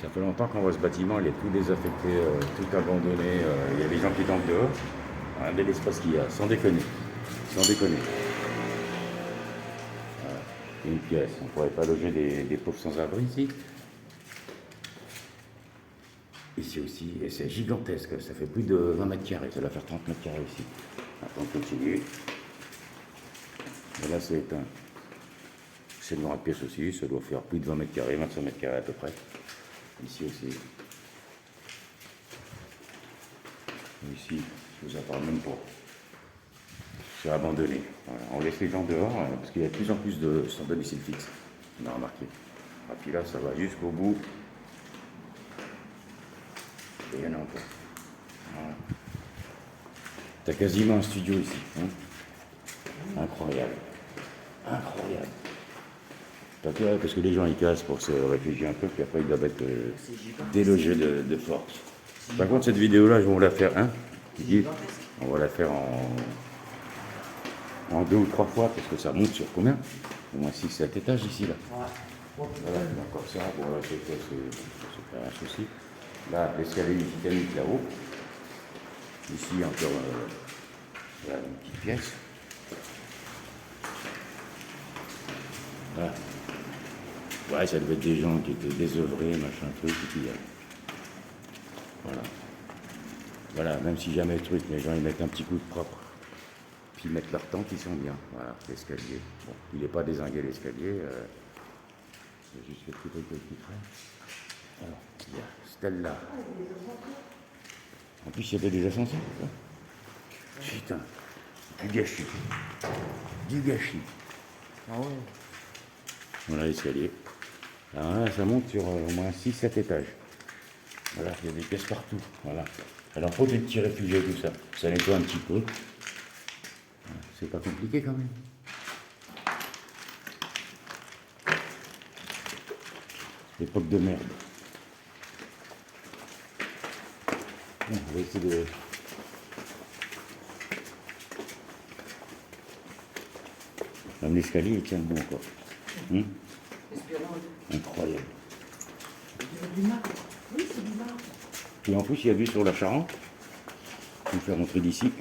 Ça fait longtemps qu'on voit ce bâtiment, il est tout désaffecté, tout abandonné. Il y a des gens qui campent dehors. Un bel espace qu'il y a, sans déconner. Sans déconner. Une pièce, on ne pourrait pas loger des pauvres sans-abri ici. Ici aussi, et c'est gigantesque, ça fait plus de 20 mètres carrés, ça doit faire 30 mètres carrés ici. Attends, on continue. Et là, c'est éteint. C'est une grande pièce aussi, ça doit faire plus de 20 mètres carrés, 25 mètres carrés à peu près. Ici aussi. Ici, je vous en parle même pas. C'est abandonné. Voilà. On laisse les gens dehors parce qu'il y a de plus en plus de sans domicile fixe. On a remarqué. Et puis là, ça va jusqu'au bout. Et il y en a encore. Voilà. T'as quasiment un studio ici. Hein, incroyable. Incroyable. Parce que les gens ils cassent pour se réfugier un peu, puis après ils doivent être délogés de force. Par contre, cette vidéo-là, je vais vous la faire, hein, on va la faire en 2 ou 3 fois, parce que ça monte sur combien? Au moins 6-7 étages ici, là. Voilà, comme ça, bon, c'est pas un souci. Là, l'escalier mécanique là-haut. Ici, encore voilà, une petite pièce. Voilà. Ouais, ça devait être des gens qui étaient désœuvrés, machin, truc, et puis voilà. Voilà, même si jamais le truc, les gens ils mettent un petit coup de propre, puis ils mettent leur tente, ils sont bien. Voilà, l'escalier. Bon, il n'est pas dézingué l'escalier, c'est juste quelques trucs qui traînent. Alors, il y a Stella. En plus, il y avait des ascenseurs. Putain, du gâchis. Du gâchis. Ah ouais. Voilà l'escalier. Alors là, ça monte sur au moins 6-7 étages. Voilà, il y a des pièces partout. Voilà. Alors, faut des petits réfugiés, tout ça. Ça nettoie un petit peu. C'est pas compliqué quand même. Époque de merde. Bon, on va essayer de. Même l'escalier, il tient bon encore. Incroyable. Du marbre. Oui, c'est du marbre. Puis en plus, il y a vue sur la Charente. Je vais vous faire montrer d'ici.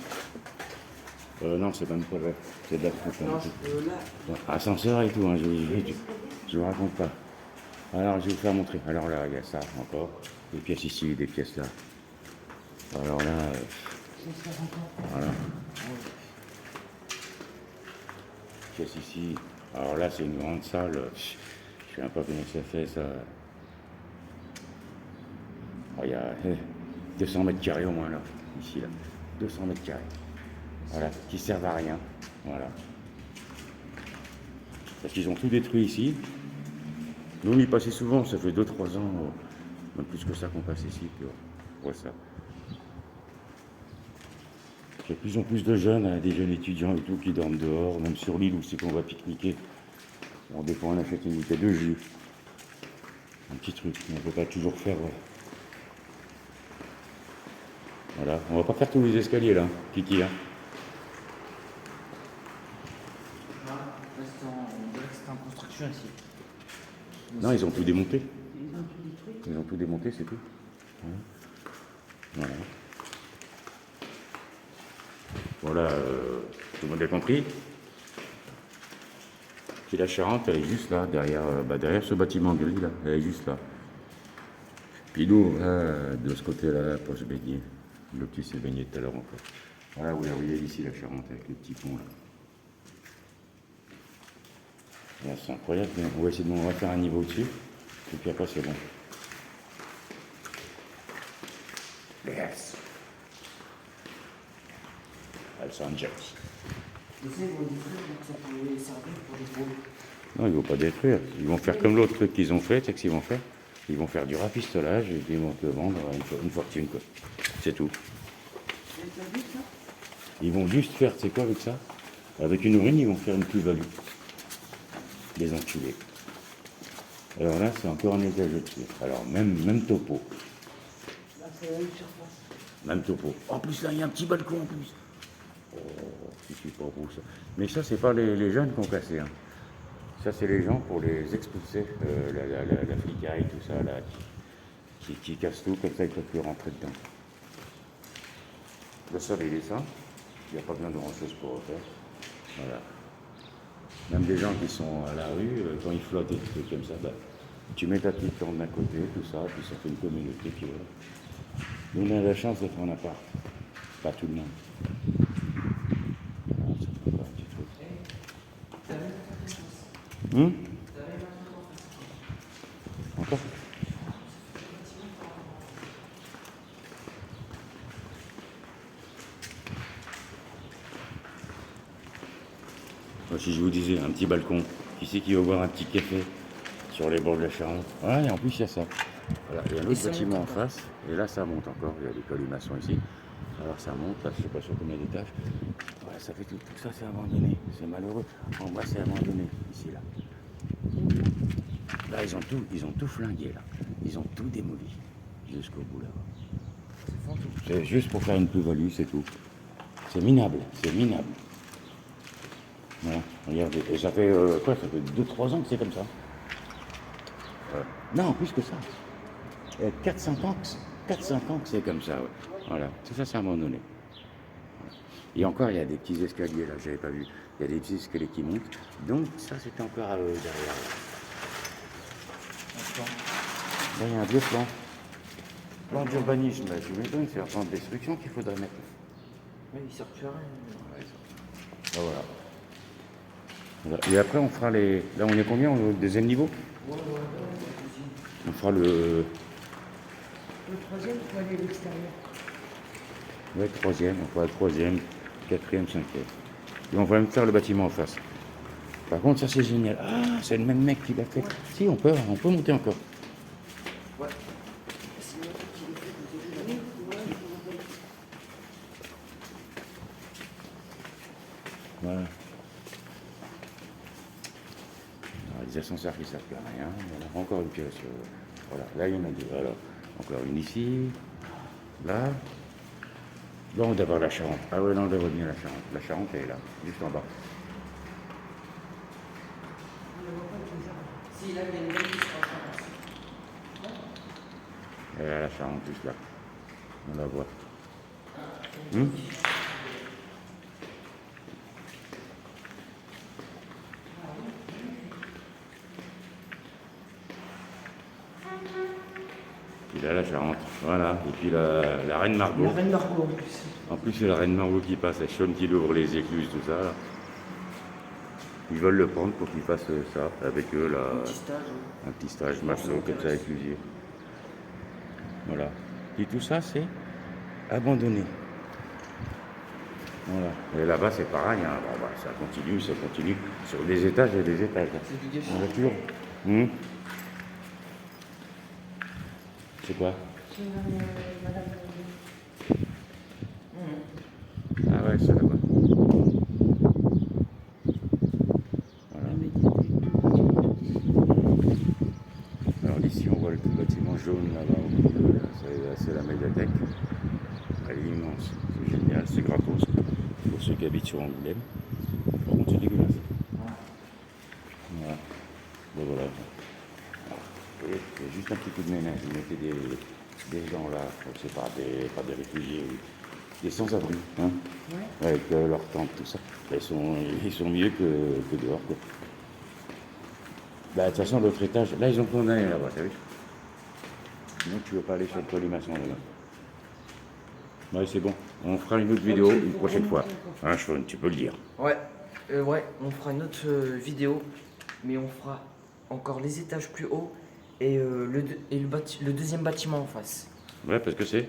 Non, c'est même pas vrai. C'est de la là. Ascenseur et tout, hein, je vous raconte pas. Alors, je vais vous faire montrer. Alors là, il y a ça encore. Des pièces ici, des pièces là. Alors là, voilà. Pièce ici. Alors là, c'est une grande salle. Je sais même pas comment ça fait, ça. Oh, il y a 200 mètres carrés au moins là, ici là. 200 mètres carrés. Voilà, qui servent à rien. Voilà. Parce qu'ils ont tout détruit ici. Nous, on y passait souvent, ça fait 2-3 ans, même plus que ça qu'on passe ici, puis on voit ça. Il y a de plus en plus de jeunes, des jeunes étudiants et tout, qui dorment dehors, même sur l'île où c'est qu'on va pique-niquer. Bon, des fois, on achète une bouteille de jus. Un petit truc, on ne peut pas toujours faire. Voilà, on va pas faire tous les escaliers là, Kiki. Hein. On dirait que c'est en construction ici. Non, ils ont tout démonté. Ils ont tout détruit. Ils ont tout démonté, c'est tout. Voilà. Voilà, tout le monde a compris. Puis la Charente, elle est juste là, derrière ce bâtiment gris là, elle est juste là. Puis nous, de ce côté-là, pour se baigner. Le petit s'est baigné tout à l'heure encore. Voilà, vous la voyez ici la Charente avec le petit pont là. Là, c'est incroyable, on va essayer de on va faire un niveau dessus, et puis après c'est bon. Yes. Elles sont en jet. Ils vont détruire, donc ça pourrait servir pour des pauvres. Non, ils ne vont pas détruire. Ils vont faire comme l'autre truc qu'ils ont fait, c'est ce qu'ils vont faire. Ils vont faire du rafistolage et ils vont te vendre une fortune, quoi. C'est tout. Ils vont juste faire, c'est quoi avec ça? Avec une urine, ils vont faire une plus-value. Les enculés. Alors là, c'est encore un étage au-dessus. Alors, même topo. Là, c'est la même surface. Même topo. En plus, là, il y a un petit balcon en plus. Oh, je suis pas beau ça. Mais ça, c'est pas les jeunes qui ont cassé. Hein. Ça, c'est les gens pour les expulser. La flicaille, tout ça, là. qui cassent tout, comme ça ils ne peuvent plus rentrer dedans. Le sol il est ça, il n'y a pas besoin de grand chose pour refaire. Voilà. Même des gens qui sont à la rue, quand ils flottent et des trucs comme ça, bah, tu mets ta petite tente d'un côté, tout ça, puis ça fait une communauté, puis voilà. Nous on a la chance d'être en appart. Pas tout le monde. Voilà, ça fait encore un petit truc. Encore. Moi, si je vous disais un petit balcon, qui c'est qui va boire un petit café sur les bords de la Charente? Ouais, et en plus il y a ça. Voilà, il y a un autre bâtiment en face, et là ça monte encore, il y a des colimaçons ici. Alors ça monte, là je sais pas sur combien d'étages. Ouais, ça fait tout ça c'est abandonné, c'est malheureux. En bas c'est abandonné, ici là. Là ils ont tout flingué là. Ils ont tout démoli, jusqu'au bout là. C'est juste pour faire une plus-value, c'est tout. C'est minable, c'est minable. Voilà, regardez, et ça fait quoi? Ça fait 2-3 ans que c'est comme ça. Non, plus que ça. 4-5 ans, 4-5 ans que c'est comme ça, ouais. Voilà, tout ça c'est abandonné. Et encore, il y a des petits escaliers là, j'avais pas vu. Il y a des petits escaliers qui montent. Donc ça c'est encore derrière. Là, il y a un vieux plan. Plan d'urbanisme, tu m'étonnes, c'est un plan de destruction qu'il faudrait mettre. Oui, il sert plus à rien. Ouais, ça. Voilà. Et après, on fera les. Là, on est combien au deuxième niveau? On fera le. Le troisième, il faut aller à l'extérieur. Ouais, troisième, on fera le troisième, quatrième, cinquième. Et on va même faire le bâtiment en face. Par contre, ça c'est génial. Ah, c'est le même mec qui l'a fait. Ouais. Si, on peut monter encore. Ouais. Voilà. Alors, les ascenseurs qui ne servent plus à rien. On a encore une pièce. Voilà, là il y en a deux. Alors, encore une ici. Là. Là, on doit voir la Charente. Ah ouais, non, on doit revenir à la Charente. La Charente, elle est là, juste en bas. Si, là, il y a une belle qui sera en Elle est à la Charente, juste là. On la voit. Puis là, la Charente. Voilà. Et puis la Reine Margot. La Reine Margot en plus. En plus, c'est la Reine Margot qui passe. C'est Sean qui ouvre les écluses, tout ça. Là. Ils veulent le prendre pour qu'ils fassent ça avec eux, là. Un petit stage matelot, comme ça, avec l'usier. Voilà. Et tout ça, c'est abandonné. Voilà. Et là-bas, c'est pareil. Hein. Bon, bah, ça continue. Sur des étages et des étages. C'est du gâchis. On va toujours. C'est quoi? Ah ouais, c'est là-bas. Voilà. Alors ici, on voit le petit bâtiment jaune là-bas au milieu. Là. C'est la médiathèque. Elle est immense. C'est génial. C'est gratos. Pour ceux qui habitent sur Angoulême. Par contre, c'est dégueulasse. Voilà. Ben voilà. Il y a juste un petit coup de ménage. Vous mettez des gens là, c'est pas des réfugiés, des sans-abri, hein, ouais. Avec leur tente, tout ça. Ils sont mieux que dehors, quoi. Bah, de toute façon, l'autre étage, là, ils ont condamné là-bas, t'as vu? Donc, tu veux pas aller sur le colimaçon là-bas. Ouais, c'est bon. On fera une autre vidéo une prochaine fois. Hein, tu peux le dire. Ouais, on fera une autre vidéo, mais on fera encore les étages plus hauts et le deuxième bâtiment en face. Ouais, parce que c'est.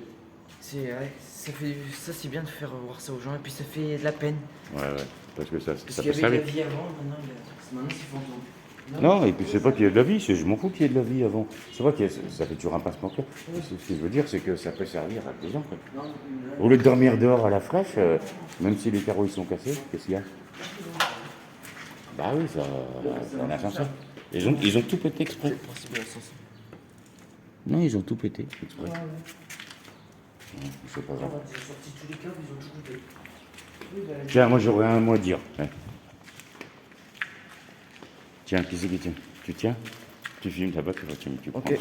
Ouais, ça c'est bien de faire voir ça aux gens et puis ça fait de la peine. Ouais, parce que ça Parce peut qu'il y avait servir. de la vie avant, maintenant c'est fantôme. Non, et puis c'est pas qu'il y ait de la vie, je m'en fous qu'il y ait de la vie avant. C'est vrai que ça fait toujours un passe-partout. Ce que je veux dire, c'est que ça peut servir à des gens. Quoi. Au lieu de dormir dehors à la fraîche, même si les carreaux ils sont cassés, qu'est-ce qu'il y a? Bah oui, ça un ascenseur. Ils ont tout pété exprès. Non, ils ont tout pété exprès. C'est pas grave. Tiens, moi j'aurais un mot à dire. Tiens, qui c'est qui tient? Tu tiens? Tu filmes ta boîte, tu prendras.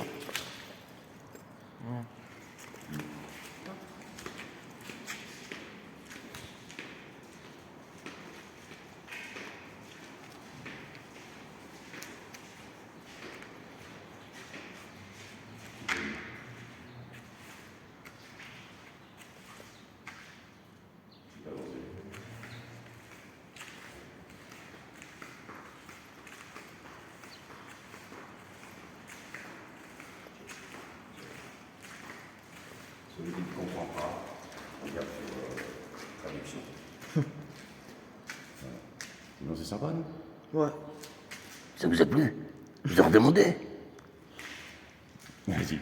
Celui qui ne comprend pas, regarde sur traduction. Sinon, c'est sympa, non? Ouais. Ça vous a plu? Je vous en redemandais. Vas-y.